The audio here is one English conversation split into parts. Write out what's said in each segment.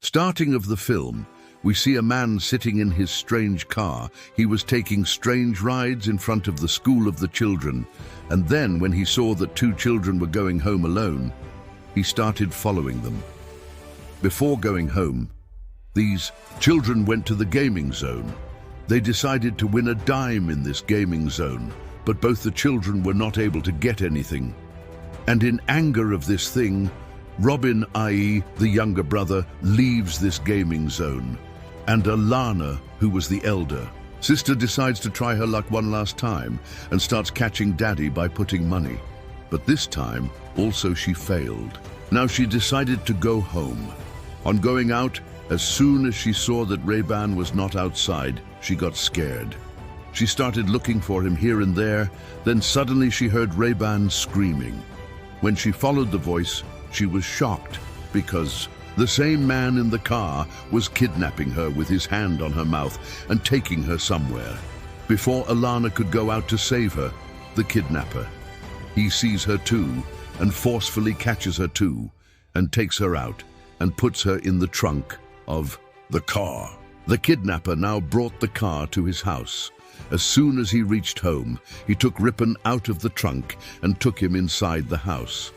Starting of the film, we see a man sitting in his strange car. He was taking strange rides in front of the school of the children, and then when he saw that two children were going home alone, he started following them. Before going home, these children went to the gaming zone. They decided to win a dime in this gaming zone, but both the children were not able to get anything. And in anger of this thing, Robin, i.e. the younger brother, leaves this gaming zone. And Ilana, who was the elder sister, decides to try her luck one last time and starts catching Daddy by putting money. But this time, also she failed. Now she decided to go home. On going out, as soon as she saw that Ray-Ban was not outside, she got scared. She started looking for him here and there, then suddenly she heard Ray-Ban screaming. When she followed the voice, she was shocked because the same man in the car was kidnapping her with his hand on her mouth and taking her somewhere. Before Ilana could go out to save her, the kidnapper, he sees her too and forcefully catches her too and takes her out and puts her in the trunk of the car. The kidnapper now brought the car to his house. As soon as he reached home, he took Ripon out of the trunk and took him inside the house.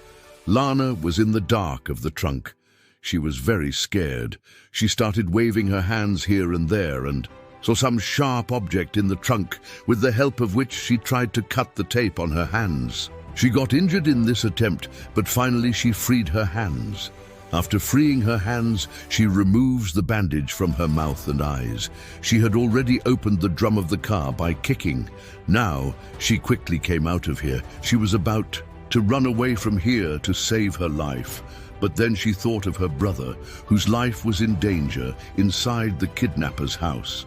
Lana was in the dark of the trunk. She was very scared. She started waving her hands here and there and saw some sharp object in the trunk, with the help of which she tried to cut the tape on her hands. She got injured in this attempt, but finally she freed her hands. After freeing her hands, she removes the bandage from her mouth and eyes. She had already opened the drum of the car by kicking. Now, she quickly came out of here. She was about to run away from here to save her life. But then she thought of her brother, whose life was in danger inside the kidnapper's house.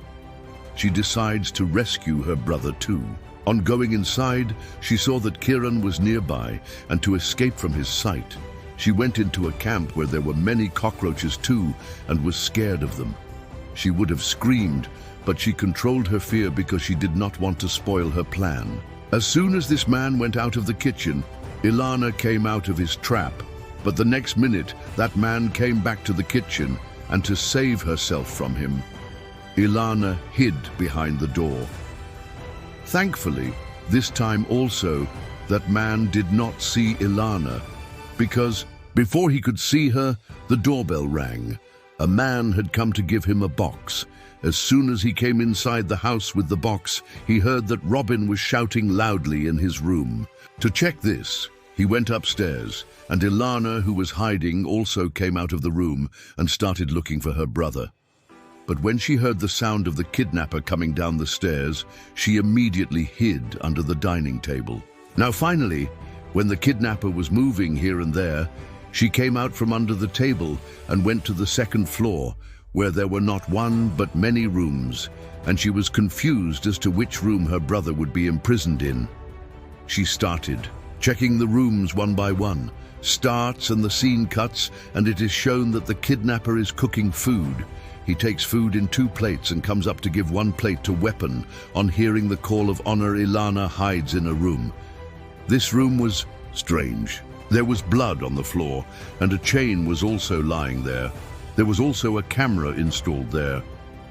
She decides to rescue her brother too. On going inside, she saw that Kiran was nearby, and to escape from his sight, she went into a camp where there were many cockroaches too, and was scared of them. She would have screamed, but she controlled her fear because she did not want to spoil her plan. As soon as this man went out of the kitchen, Ilana came out of his trap. But the next minute, that man came back to the kitchen, and to save herself from him, Ilana hid behind the door. Thankfully, this time also, that man did not see Ilana, because before he could see her, the doorbell rang. A man had come to give him a box. As soon as he came inside the house with the box, he heard that Robin was shouting loudly in his room. To check this, he went upstairs, and Ilana, who was hiding, also came out of the room and started looking for her brother. But when she heard the sound of the kidnapper coming down the stairs, she immediately hid under the dining table. Now finally, when the kidnapper was moving here and there, she came out from under the table and went to the second floor, where there were not one but many rooms, and she was confused as to which room her brother would be imprisoned in. She started checking the rooms one by one, starts and the scene cuts, and it is shown that the kidnapper is cooking food. He takes food in 2 plates and comes up to give 1 plate to Weapon. On hearing the call of honor, Ilana hides in a room. This room was strange. There was blood on the floor, and a chain was also lying there. There was also a camera installed there.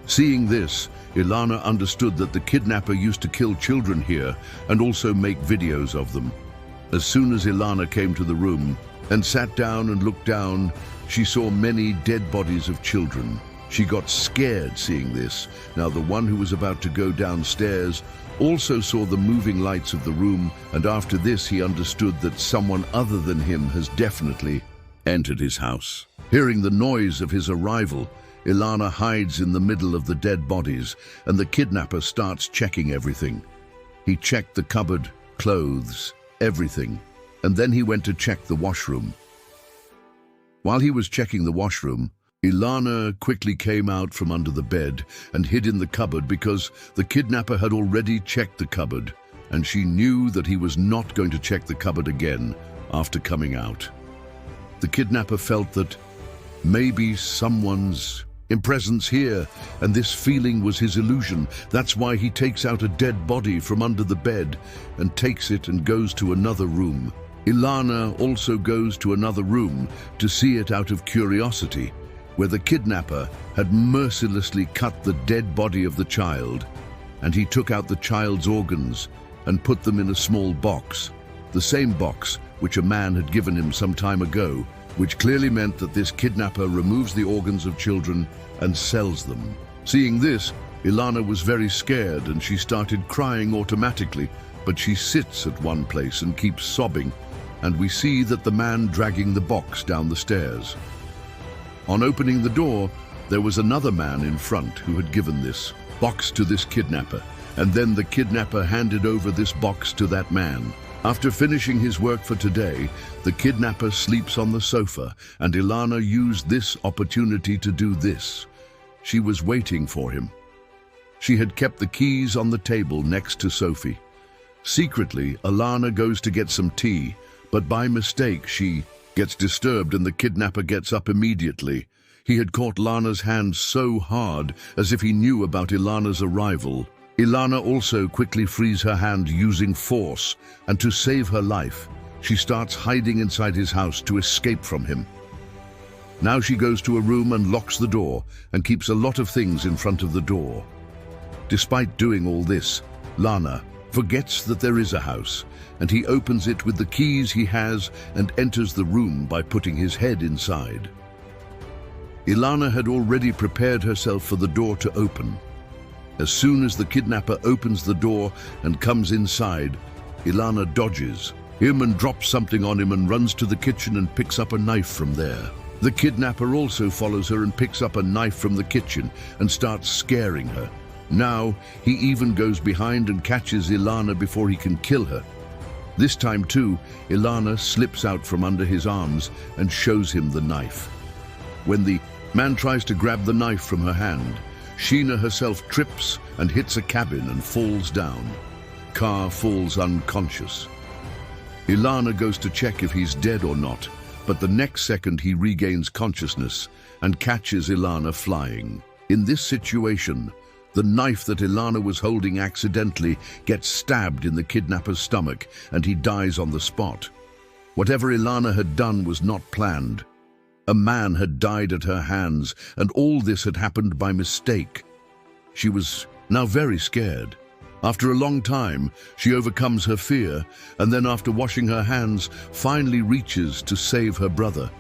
Seeing this, Ilana understood that the kidnapper used to kill children here and also make videos of them. As soon as Ilana came to the room and sat down and looked down, she saw many dead bodies of children. She got scared seeing this. Now the one who was about to go downstairs also saw the moving lights of the room, and after this he understood that someone other than him has definitely entered his house. Hearing the noise of his arrival, Ilana hides in the middle of the dead bodies, and the kidnapper starts checking everything. He checked the cupboard, clothes, everything, and then he went to check the washroom. While he was checking the washroom, Ilana quickly came out from under the bed and hid in the cupboard because the kidnapper had already checked the cupboard, and she knew that he was not going to check the cupboard again after coming out. The kidnapper felt that maybe someone's presence here, and this feeling was his illusion. That's why he takes out a dead body from under the bed and takes it and goes to another room. Ilana also goes to another room to see it out of curiosity. where the kidnapper had mercilessly cut the dead body of the child, and he took out the child's organs and put them in a small box, the same box which a man had given him some time ago, which clearly meant that this kidnapper removes the organs of children and sells them. Seeing this, Ilana was very scared and she started crying automatically, but she sits at one place and keeps sobbing, and we see that the man dragging the box down the stairs. On opening the door, there was another man in front who had given this box to this kidnapper, and then the kidnapper handed over this box to that man. After finishing his work for today, the kidnapper sleeps on the sofa, and Ilana used this opportunity to do this. She was waiting for him. She had kept the keys on the table next to Sophie. Secretly, Ilana goes to get some tea, but by mistake she gets disturbed and the kidnapper gets up immediately. He had caught Lana's hand so hard, as if he knew about Ilana's arrival. Ilana also quickly frees her hand using force, and to save her life, she starts hiding inside his house to escape from him. Now she goes to a room and locks the door, and keeps a lot of things in front of the door. Despite doing all this, Lana forgets that there is a house, and he opens it with the keys he has and enters the room by putting his head inside. Ilana had already prepared herself for the door to open. As soon as the kidnapper opens the door and comes inside, Ilana dodges him and drops something on him and runs to the kitchen and picks up a knife from there. The kidnapper also follows her and picks up a knife from the kitchen and starts scaring her. Now, he even goes behind and catches Ilana before he can kill her. This time too, Ilana slips out from under his arms and shows him the knife. When the man tries to grab the knife from her hand, Sheena herself trips and hits a cabin and falls down. Car falls unconscious. Ilana goes to check if he's dead or not, but the next second he regains consciousness and catches Ilana flying. In this situation, the knife that Ilana was holding accidentally gets stabbed in the kidnapper's stomach and he dies on the spot. Whatever Ilana had done was not planned. A man had died at her hands, and all this had happened by mistake. She was now very scared. After a long time, she overcomes her fear, and then after washing her hands, finally reaches to save her brother.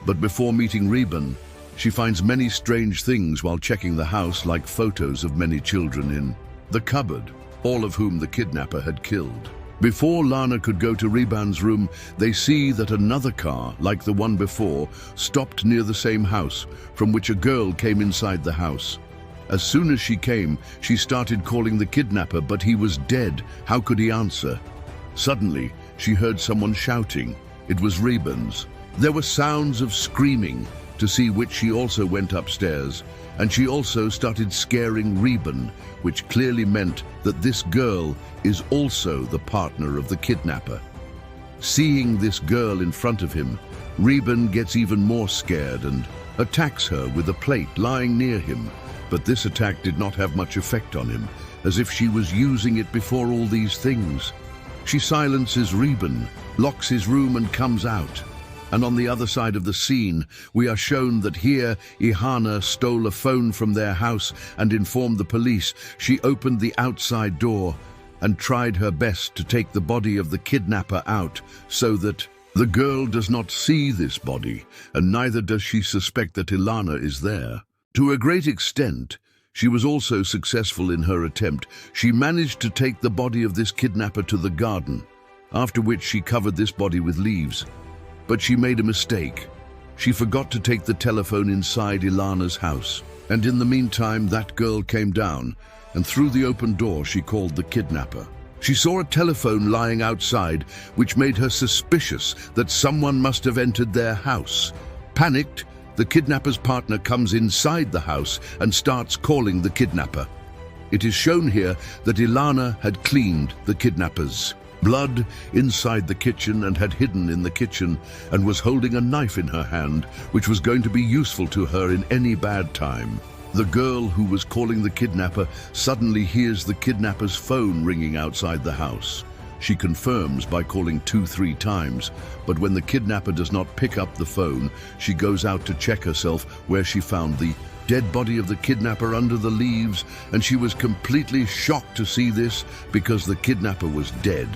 But before meeting Reuben, she finds many strange things while checking the house, like photos of many children in the cupboard, all of whom the kidnapper had killed. Before Lana could go to Reban's room, they see that another car, like the one before, stopped near the same house, from which a girl came inside the house. As soon as she came, she started calling the kidnapper, but he was dead. How could he answer? Suddenly, she heard someone shouting. It was Reban's. There were sounds of screaming, to see which she also went upstairs, and she also started scaring Reuben, which clearly meant that this girl is also the partner of the kidnapper. Seeing this girl in front of him, Reuben gets even more scared and attacks her with a plate lying near him, but this attack did not have much effect on him, as if she was using it before all these things. She silences Reuben, locks his room and comes out. And on the other side of the scene, we are shown that here Ihana stole a phone from their house and informed the police. She opened the outside door and tried her best to take the body of the kidnapper out so that the girl does not see this body, and neither does she suspect that Ilana is there. To a great extent, she was also successful in her attempt. She managed to take the body of this kidnapper to the garden, after which she covered this body with leaves. But she made a mistake. She forgot to take the telephone inside Ilana's house. And in the meantime, that girl came down, and through the open door she called the kidnapper. She saw a telephone lying outside, which made her suspicious that someone must have entered their house. Panicked, the kidnapper's partner comes inside the house and starts calling the kidnapper. It is shown here that Ilana had cleaned the kidnapper's blood inside the kitchen and had hidden in the kitchen and was holding a knife in her hand, which was going to be useful to her in any bad time. The girl who was calling the kidnapper suddenly hears the kidnapper's phone ringing outside the house. She confirms by calling 2-3 times, but when the kidnapper does not pick up the phone, she goes out to check herself, where she found the dead body of the kidnapper under the leaves, and she was completely shocked to see this because the kidnapper was dead,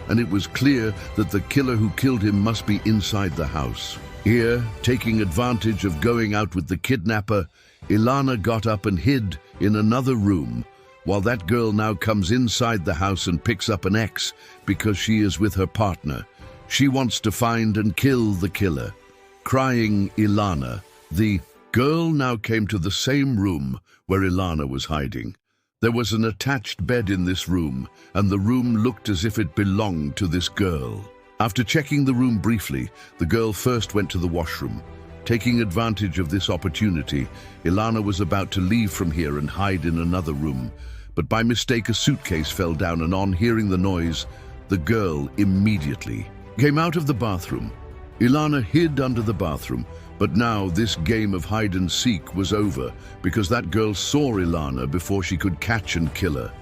and it was clear that the killer who killed him must be inside the house. Here, taking advantage of going out with the kidnapper, Ilana got up and hid in another room, while that girl now comes inside the house and picks up an axe because she is with her partner. She wants to find and kill the killer. Crying Ilana, the girl now came to the same room where Ilana was hiding. There was an attached bed in this room, and the room looked as if it belonged to this girl. After checking the room briefly, the girl first went to the washroom. Taking advantage of this opportunity, Ilana was about to leave from here and hide in another room, but by mistake a suitcase fell down, and on hearing the noise, the girl immediately came out of the bathroom. Ilana hid under the bathroom, but now this game of hide and seek was over because that girl saw Ilana before she could catch and kill her.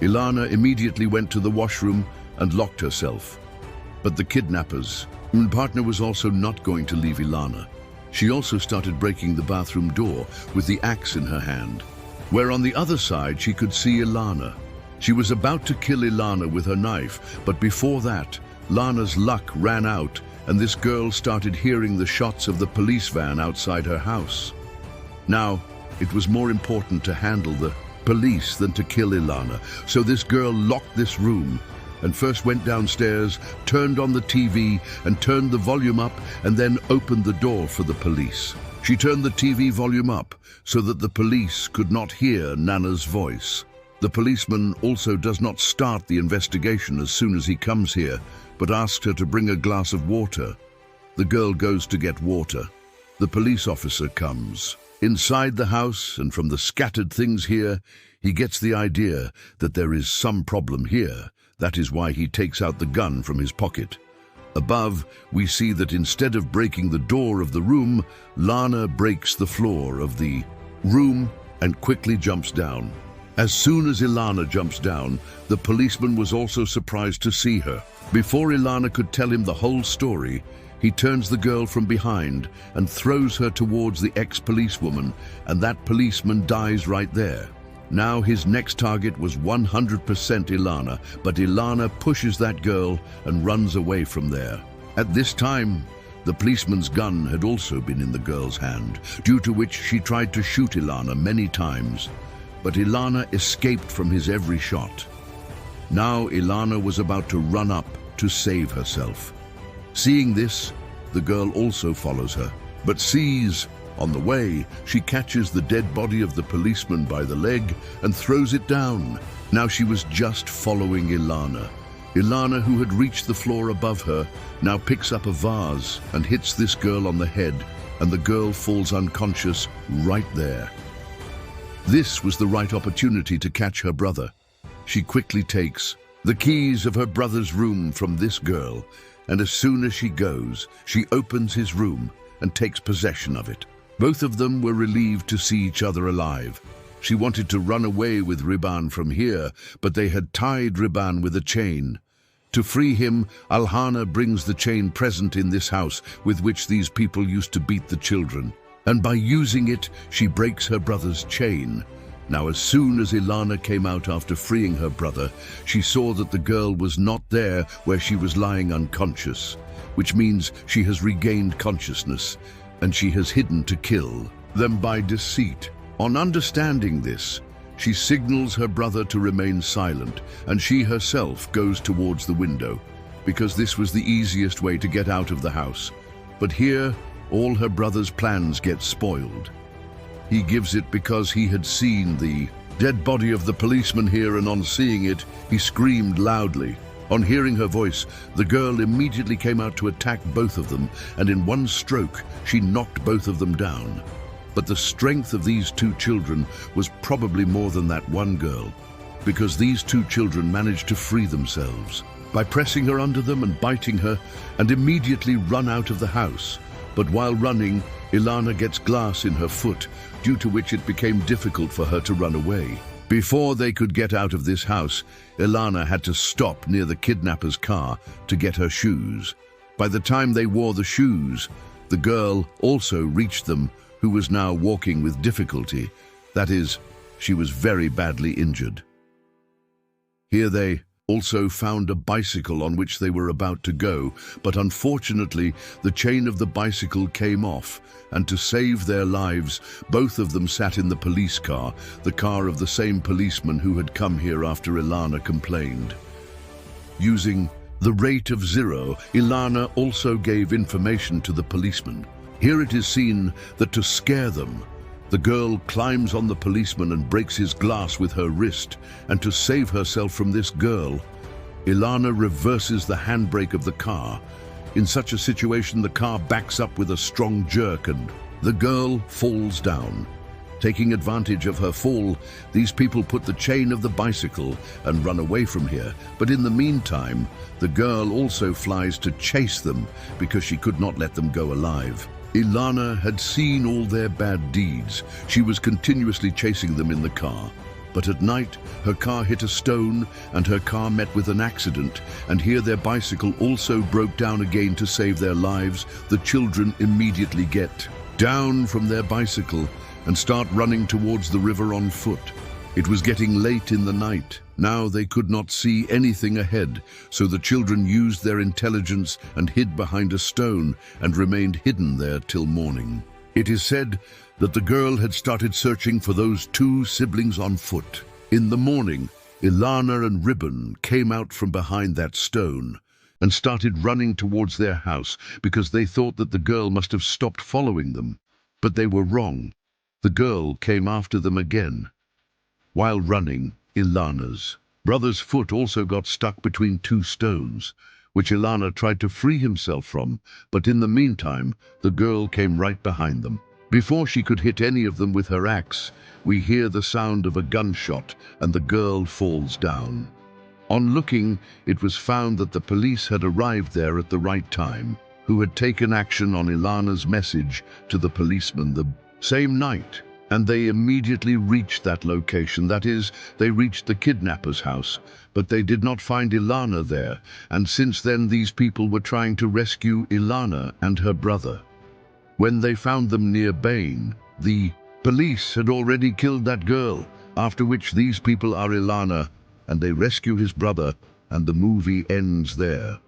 Ilana immediately went to the washroom and locked herself. But the kidnapper's partner was also not going to leave Ilana. She also started breaking the bathroom door with the axe in her hand, where on the other side she could see Ilana. She was about to kill Ilana with her knife, but before that, Lana's luck ran out, and this girl started hearing the shots of the police van outside her house. Now, it was more important to handle the police than to kill Ilana, so this girl locked this room and first went downstairs, turned on the TV and turned the volume up, and then opened the door for the police. She turned the TV volume up so that the police could not hear Nana's voice. The policeman also does not start the investigation as soon as he comes here, but asks her to bring a glass of water. The girl goes to get water. The police officer comes inside the house, and from the scattered things here, he gets the idea that there is some problem here. That is why he takes out the gun from his pocket. Above, we see that instead of breaking the door of the room, Lana breaks the floor of the room and quickly jumps down. As soon as Ilana jumps down, the policeman was also surprised to see her. Before Ilana could tell him the whole story, he turns the girl from behind and throws her towards the ex-policewoman, and that policeman dies right there. Now his next target was 100% Ilana, but Ilana pushes that girl and runs away from there. At this time, the policeman's gun had also been in the girl's hand, due to which she tried to shoot Ilana many times, but Ilana escaped from his every shot. Now Ilana was about to run up to save herself. Seeing this, the girl also follows her, but sees, on the way, she catches the dead body of the policeman by the leg and throws it down. Now she was just following Ilana. Ilana, who had reached the floor above her, now picks up a vase and hits this girl on the head, and the girl falls unconscious right there. This was the right opportunity to catch her brother. She quickly takes the keys of her brother's room from this girl, and as soon as she goes, she opens his room and takes possession of it. Both of them were relieved to see each other alive. She wanted to run away with Riban from here, but they had tied Riban with a chain. To free him, Alhana brings the chain present in this house with which these people used to beat the children, and by using it, she breaks her brother's chain. Now, as soon as Ilana came out after freeing her brother, she saw that the girl was not there where she was lying unconscious, which means she has regained consciousness, and she has hidden to kill them by deceit. On understanding this, she signals her brother to remain silent, and she herself goes towards the window, because this was the easiest way to get out of the house. But here, all her brother's plans get spoiled. He gives it because he had seen the dead body of the policeman here, and on seeing it, he screamed loudly. On hearing her voice, the girl immediately came out to attack both of them, and in one stroke, she knocked both of them down. But the strength of these two children was probably more than that one girl, because these two children managed to free themselves by pressing her under them and biting her, and immediately run out of the house. But while running, Ilana gets glass in her foot, due to which it became difficult for her to run away. Before they could get out of this house, Ilana had to stop near the kidnapper's car to get her shoes. By the time they wore the shoes, the girl also reached them, who was now walking with difficulty. That is, she was very badly injured. Here they also found a bicycle on which they were about to go, but unfortunately the chain of the bicycle came off, and to save their lives, both of them sat in the police car, the car of the same policeman who had come here after Ilana complained. Using the rate of 0, Ilana also gave information to the policeman. Here it is seen that to scare them, the girl climbs on the policeman and breaks his glass with her wrist, and to save herself from this girl, Ilana reverses the handbrake of the car. In such a situation, the car backs up with a strong jerk and the girl falls down. Taking advantage of her fall, these people put the chain of the bicycle and run away from here. But in the meantime, the girl also flies to chase them because she could not let them go alive. Ilana had seen all their bad deeds. She was continuously chasing them in the car. But at night, her car hit a stone and her car met with an accident, and here their bicycle also broke down again to save their lives. The children immediately get down from their bicycle and start running towards the river on foot. It was getting late in the night. Now they could not see anything ahead, so the children used their intelligence and hid behind a stone and remained hidden there till morning. It is said that the girl had started searching for those two siblings on foot. In the morning, Ilana and Ribbon came out from behind that stone and started running towards their house because they thought that the girl must have stopped following them. But they were wrong. The girl came after them again. While running, Ilana's brother's foot also got stuck between two stones, which Ilana tried to free himself from, but in the meantime, the girl came right behind them. Before she could hit any of them with her axe, we hear the sound of a gunshot and the girl falls down. On looking, it was found that the police had arrived there at the right time, who had taken action on Ilana's message to the policeman the same night. And they immediately reached that location. That is, they reached the kidnapper's house, but they did not find Ilana there, and since then these people were trying to rescue Ilana and her brother. When they found them near Bain, the police had already killed that girl, after which these people are Ilana, and they rescue his brother, and the movie ends there.